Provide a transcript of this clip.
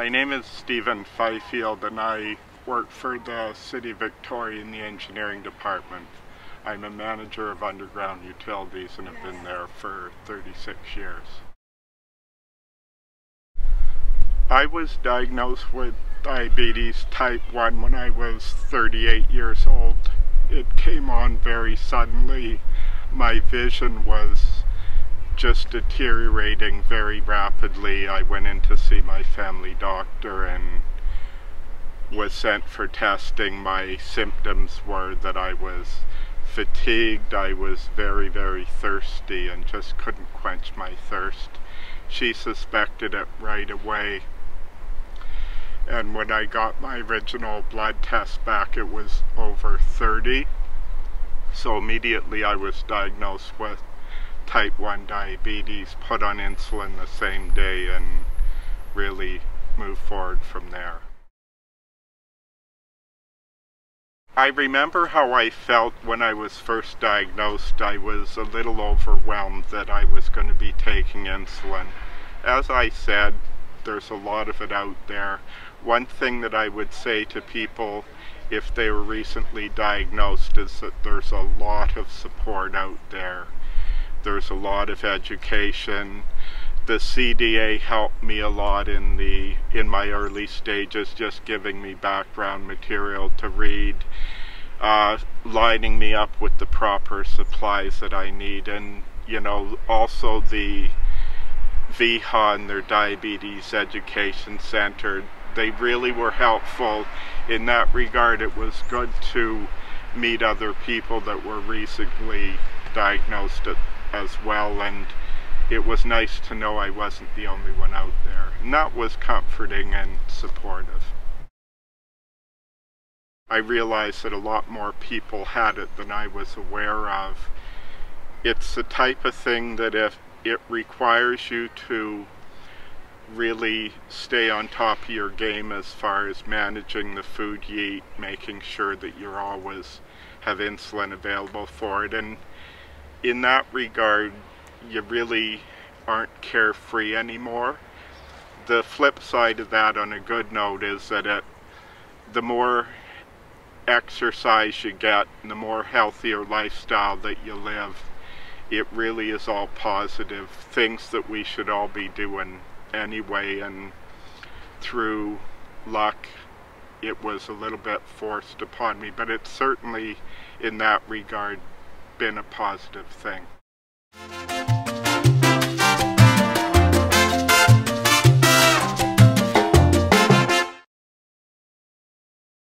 My name is Stephen Fifield and I work for the City of Victoria in the engineering department. I'm a manager of underground utilities and have been there for 36 years. I was diagnosed with diabetes type 1 when I was 38 years old. It came on very suddenly. My vision was just deteriorating very rapidly. I went in to see my family doctor and was sent for testing. My symptoms were that I was fatigued, I was very, very thirsty and just couldn't quench my thirst. She suspected it right away. And when I got my original blood test back, it was over 30. So immediately I was diagnosed with type 1 diabetes, put on insulin the same day, and really moved forward from there. I remember how I felt when I was first diagnosed. I was a little overwhelmed that I was going to be taking insulin. As I said, there's a lot of it out there. One thing that I would say to people if they were recently diagnosed is that there's a lot of support out there. There's a lot of education. The CDA helped me a lot in my early stages, just giving me background material to read, lining me up with the proper supplies that I need, and also the VIHA and their Diabetes Education Center. They really were helpful in that regard. It was good to meet other people that were recently diagnosed as well, and it was nice to know I wasn't the only one out there, and that was comforting and supportive. I realized that a lot more people had it than I was aware of. It's the type of thing that if it requires you to really stay on top of your game as far as managing the food you eat, making sure that you always have insulin available for it, and in that regard you really aren't carefree anymore. The flip side of that, on a good note, is that the more exercise you get and the more healthier lifestyle that you live, it really is all positive things that we should all be doing anyway, and through luck it was a little bit forced upon me, but it's certainly in that regard been a positive thing.